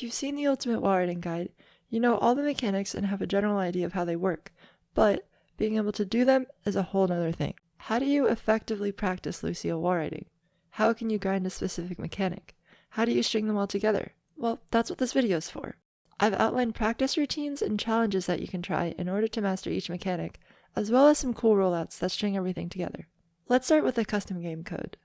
If you've seen the Ultimate Wallriding Guide, you know all the mechanics and have a general idea of how they work, but being able to do them is a whole nother thing. How do you effectively practice Lucio Wallriding? How can you grind a specific mechanic? How do you string them all together? Well, that's what this video is for. I've outlined practice routines and challenges that you can try in order to master each mechanic, as well as some cool rollouts that string everything together. Let's start with the custom game code.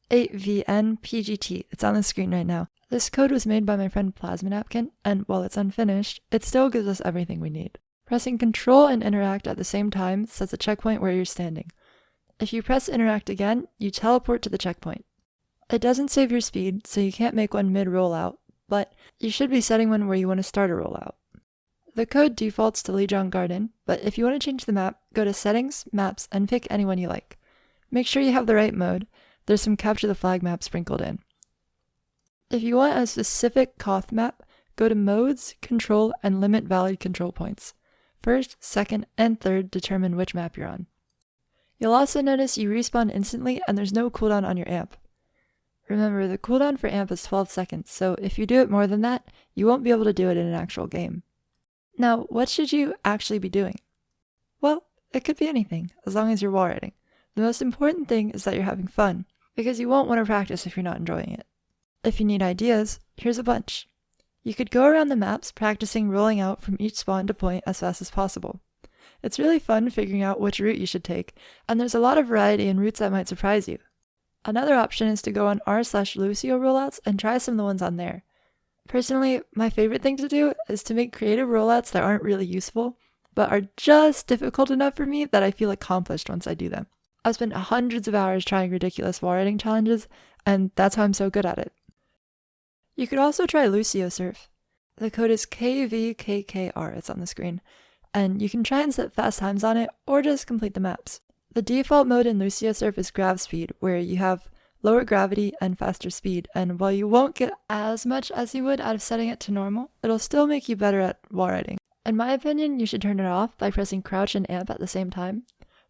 8VNPGT, it's on the screen right now. This code was made by my friend Plasma Napkin, and while it's unfinished, it still gives us everything we need. Pressing Control and Interact at the same time sets a checkpoint where you're standing. If you press Interact again, you teleport to the checkpoint. It doesn't save your speed, so you can't make one mid-rollout, but you should be setting one where you want to start a rollout. The code defaults to Lijiang Garden, but if you want to change the map, go to Settings, Maps, and pick any one you like. Make sure you have the right mode. There's some Capture the Flag maps sprinkled in. If you want a specific Koth map, go to Modes, Control, and limit valid control points. First, second, and third determine which map you're on. You'll also notice you respawn instantly and there's no cooldown on your amp. Remember, the cooldown for amp is 12 seconds, so if you do it more than that, you won't be able to do it in an actual game. Now, what should you actually be doing? Well, it could be anything, as long as you're wallriding. The most important thing is that you're having fun, because you won't want to practice if you're not enjoying it. If you need ideas, here's a bunch. You could go around the maps practicing rolling out from each spawn to point as fast as possible. It's really fun figuring out which route you should take, and there's a lot of variety in routes that might surprise you. Another option is to go on r/Lucio rollouts and try some of the ones on there. Personally, my favorite thing to do is to make creative rollouts that aren't really useful, but are just difficult enough for me that I feel accomplished once I do them. I've spent hundreds of hours trying ridiculous wallriding challenges, and that's how I'm so good at it. You could also try Lucio Surf. The code is KVKKR, it's on the screen, and you can try and set fast times on it, or just complete the maps. The default mode in Lucio Surf is grav speed, where you have lower gravity and faster speed, and while you won't get as much as you would out of setting it to normal, it'll still make you better at wallriding. In my opinion, you should turn it off by pressing crouch and amp at the same time,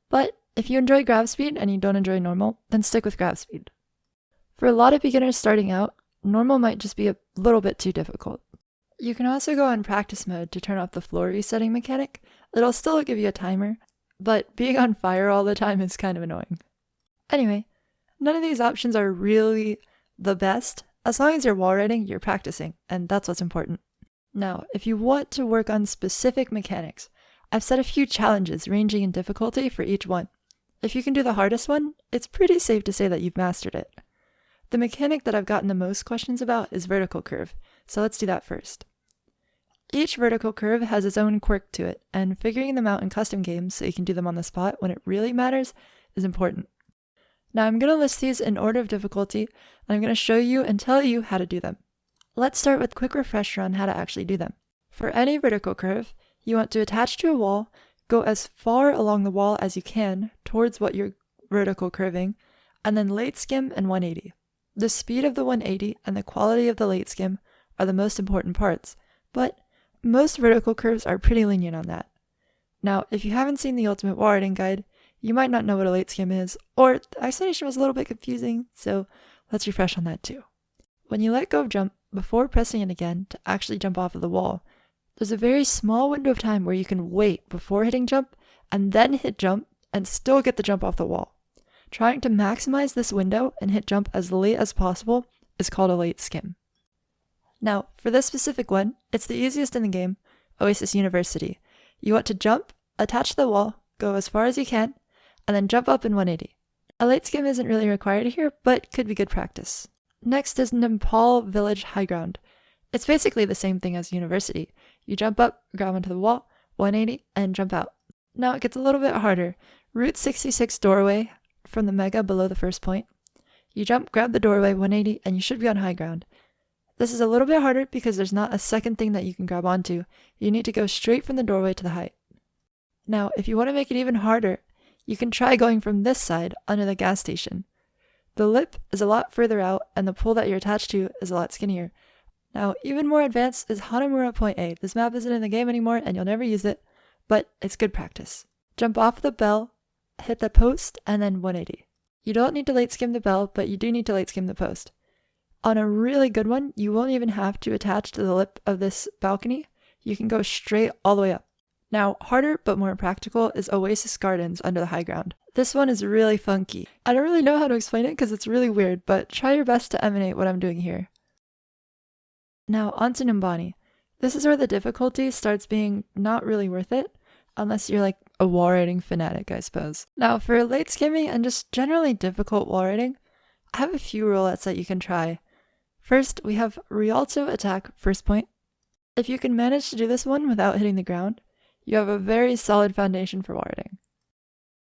but if you enjoy grav speed and you don't enjoy normal, then stick with grav speed. For a lot of beginners starting out, normal might just be a little bit too difficult. You can also go on practice mode to turn off the floor resetting mechanic. It'll still give you a timer, but being on fire all the time is kind of annoying. Anyway, none of these options are really the best. As long as you're wallriding, you're practicing, and that's what's important. Now, if you want to work on specific mechanics, I've set a few challenges ranging in difficulty for each one. If you can do the hardest one, it's pretty safe to say that you've mastered it. The mechanic that I've gotten the most questions about is vertical curve, so let's do that first. Each vertical curve has its own quirk to it, and figuring them out in custom games so you can do them on the spot when it really matters is important. Now I'm going to list these in order of difficulty, and I'm going to show you and tell you how to do them. Let's start with a quick refresher on how to actually do them. For any vertical curve, you want to attach to a wall, go as far along the wall as you can towards what you're vertical curving, and then late skim and 180. The speed of the 180 and the quality of the late skim are the most important parts, but most vertical curves are pretty lenient on that. Now, if you haven't seen the Ultimate Wallriding Guide, you might not know what a late skim is, or the explanation was a little bit confusing, so let's refresh on that too. When you let go of jump, before pressing it again to actually jump off of the wall, there's a very small window of time where you can wait before hitting jump, and then hit jump, and still get the jump off the wall. Trying to maximize this window and hit jump as late as possible is called a late skim. Now, for this specific one, it's the easiest in the game, Oasis University. You want to jump, attach to the wall, go as far as you can, and then jump up in 180. A late skim isn't really required here, but could be good practice. Next is Nepal Village High Ground. It's basically the same thing as University. You jump up, grab onto the wall, 180, and jump out. Now it gets a little bit harder. Route 66 doorway from the mega below the first point. You jump, grab the doorway, 180, and you should be on high ground. This is a little bit harder because there's not a second thing that you can grab onto. You need to go straight from the doorway to the height. Now, if you want to make it even harder, you can try going from this side under the gas station. The lip is a lot further out, and the pole that you're attached to is a lot skinnier. Now, even more advanced is Hanamura Point A. This map isn't in the game anymore, and you'll never use it, but it's good practice. Jump off the bell, hit the post, and then 180. You don't need to late skim the bell, but you do need to late skim the post. On a really good one, you won't even have to attach to the lip of this balcony. You can go straight all the way up. Now, harder but more practical is Oasis Gardens under the high ground. This one is really funky. I don't really know how to explain it because it's really weird, but try your best to emanate what I'm doing here. Now, onto Numbani. This is where the difficulty starts being not really worth it, unless you're like a wall riding fanatic, I suppose. Now, for late skimming and just generally difficult wall riding, I have a few rollouts that you can try. First, we have Rialto Attack First Point. If you can manage to do this one without hitting the ground, you have a very solid foundation for wall riding.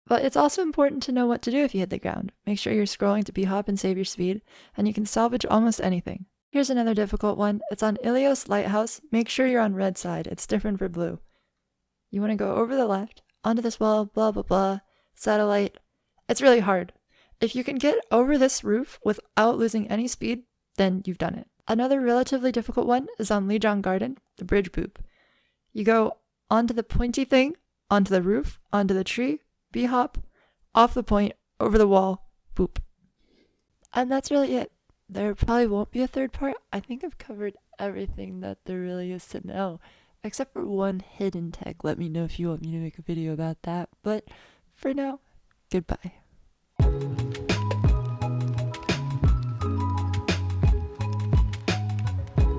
But it's also important to know what to do if you hit the ground. Make sure you're scrolling to b-hop and save your speed, and you can salvage almost anything. Here's another difficult one. It's on Ilios Lighthouse. Make sure you're on red side. It's different for blue. You want to go over the left, onto this wall, blah blah blah, satellite. It's really hard. If you can get over this roof without losing any speed, then you've done it. Another relatively difficult one is on Lijiang Garden, the bridge poop. You go onto the pointy thing, onto the roof, onto the tree, b-hop, off the point, over the wall, boop. And that's really it. There probably won't be a third part. I think I've covered everything that there really is to know, except for one hidden tech. Let me know if you want me to make a video about that. But for now, goodbye.